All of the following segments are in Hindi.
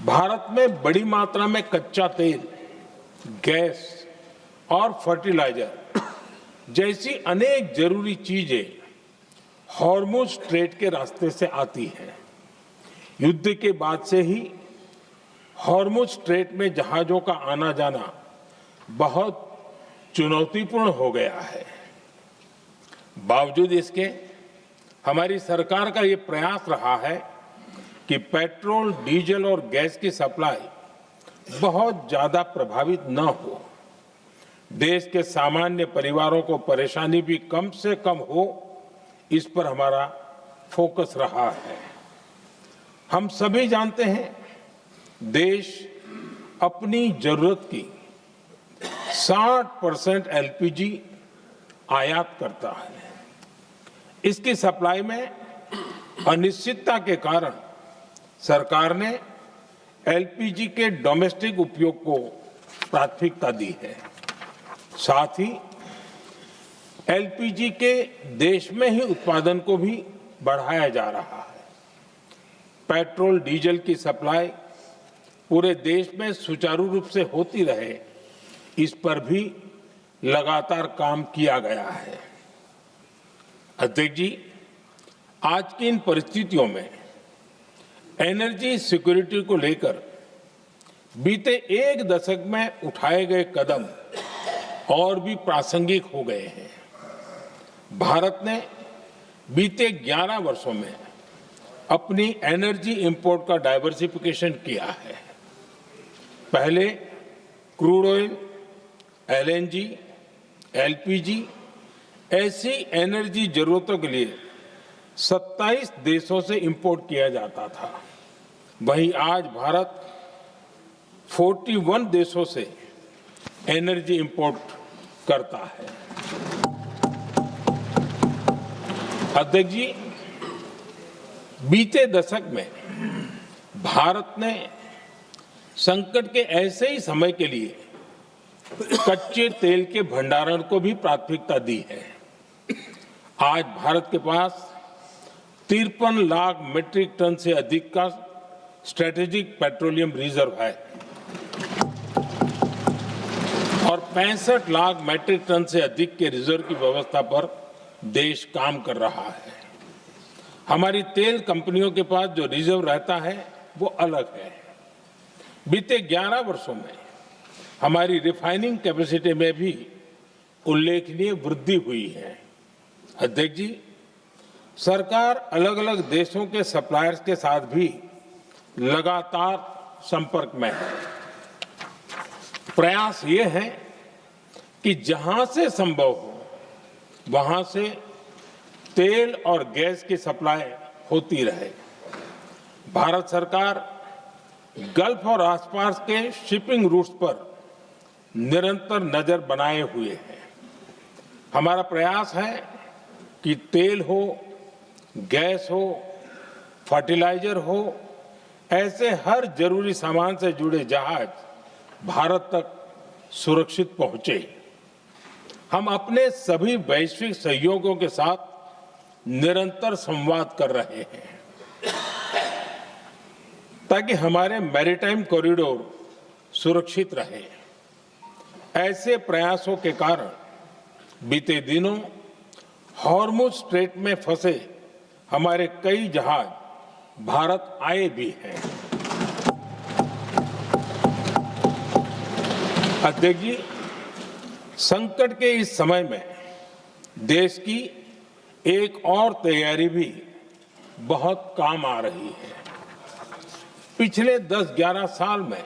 भारत में बड़ी मात्रा में कच्चा तेल, गैस और फर्टिलाइजर जैसी अनेक जरूरी चीजें हॉर्मुज स्ट्रेट के रास्ते से आती हैं। युद्ध के बाद से ही हॉर्मुज स्ट्रेट में जहाजों का आना जाना बहुत चुनौतीपूर्ण हो गया है। बावजूद इसके हमारी सरकार का ये प्रयास रहा है कि पेट्रोल, डीजल और गैस की सप्लाई बहुत ज्यादा प्रभावित न हो, देश के सामान्य परिवारों को परेशानी भी कम से कम हो, इस पर हमारा फोकस रहा है। हम सभी जानते हैं, देश अपनी जरूरत की 60% एलपीजी आयात करता है। इसकी सप्लाई में अनिश्चितता के कारण सरकार ने एलपीजी के डोमेस्टिक उपयोग को प्राथमिकता दी है। साथ ही एलपीजी के देश में ही उत्पादन को भी बढ़ाया जा रहा है। पेट्रोल, डीजल की सप्लाई पूरे देश में सुचारू रूप से होती रहे, इस पर भी लगातार काम किया गया है। अध्यक्ष जी, आज की इन परिस्थितियों में एनर्जी सिक्योरिटी को लेकर बीते एक दशक में उठाए गए कदम और भी प्रासंगिक हो गए हैं। भारत ने बीते 11 वर्षों में अपनी एनर्जी इंपोर्ट का डाइवर्सिफिकेशन किया है। पहले क्रूड ऑयल, एलएनजी, एलपीजी ऐसी एनर्जी जरूरतों के लिए 27 देशों से इंपोर्ट किया जाता था। वहीं आज भारत 41 देशों से एनर्जी इंपोर्ट करता है। अध्यक्ष जी, बीते दशक में भारत ने संकट के ऐसे ही समय के लिए कच्चे तेल के भंडारण को भी प्राथमिकता दी है। आज भारत के पास 53 लाख मीट्रिक टन से अधिक का स्ट्रेटेजिक पेट्रोलियम रिजर्व है और 65 लाख मीट्रिक टन से अधिक के रिजर्व की व्यवस्था पर देश काम कर रहा है। हमारी तेल कंपनियों के पास जो रिजर्व रहता है वो अलग है। बीते 11 वर्षों में हमारी रिफाइनिंग कैपेसिटी में भी उल्लेखनीय वृद्धि हुई है। अध्यक्ष जी, सरकार अलग अलग देशों के सप्लायर्स के साथ भी लगातार संपर्क में है। प्रयास ये है कि जहां से संभव हो वहां से तेल और गैस की सप्लाई होती रहे। भारत सरकार गल्फ और आसपास के शिपिंग रूट्स पर निरंतर नजर बनाए हुए है। हमारा प्रयास है कि तेल हो, गैस हो, फर्टिलाइजर हो, ऐसे हर जरूरी सामान से जुड़े जहाज भारत तक सुरक्षित पहुंचे। हम अपने सभी वैश्विक सहयोगियों के साथ निरंतर संवाद कर रहे हैं ताकि हमारे मैरीटाइम कॉरिडोर सुरक्षित रहे। ऐसे प्रयासों के कारण बीते दिनों हॉर्मुज स्ट्रेट में फंसे हमारे कई जहाज भारत आए भी हैं। अध्यक्ष जी, संकट के इस समय में देश की एक और तैयारी भी बहुत काम आ रही है। पिछले 10-11 साल में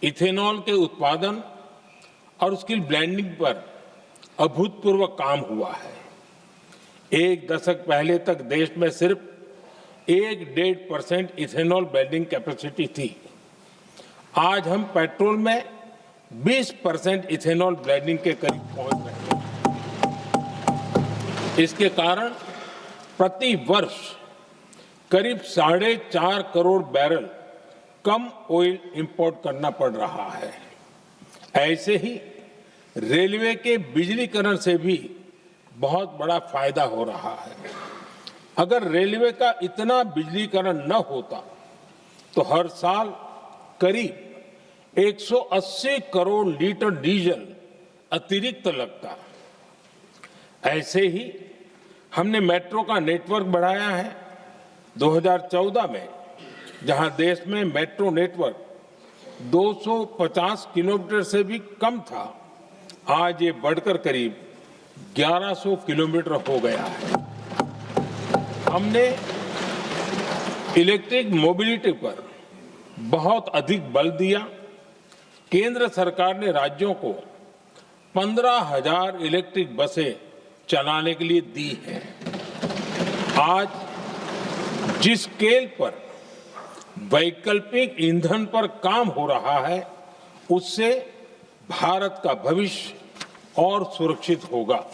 इथेनॉल के उत्पादन और उसकी ब्लेंडिंग पर अभूतपूर्व काम हुआ है। एक दशक पहले तक देश में सिर्फ 1-1.5% इथेनॉल ब्लेंडिंग कैपेसिटी थी। आज हम पेट्रोल में 20% इथेनॉल ब्लेंडिंग के करीब पहुंच रहे हैं। इसके कारण प्रति वर्ष करीब 4.5 करोड़ बैरल कम ऑयल इंपोर्ट करना पड़ रहा है। ऐसे ही रेलवे के बिजलीकरण से भी बहुत बड़ा फायदा हो रहा है। अगर रेलवे का इतना बिजलीकरण न होता तो हर साल करीब 180 करोड़ लीटर डीजल अतिरिक्त लगता। ऐसे ही हमने मेट्रो का नेटवर्क बढ़ाया है। 2014 में जहां देश में मेट्रो नेटवर्क 250 किलोमीटर से भी कम था, आज ये बढ़कर करीब 1100 किलोमीटर हो गया है। हमने इलेक्ट्रिक मोबिलिटी पर बहुत अधिक बल दिया। केंद्र सरकार ने राज्यों को 15,000 इलेक्ट्रिक बसें चलाने के लिए दी है। आज जिस स्केल पर वैकल्पिक ईंधन पर काम हो रहा है, उससे भारत का भविष्य और सुरक्षित होगा।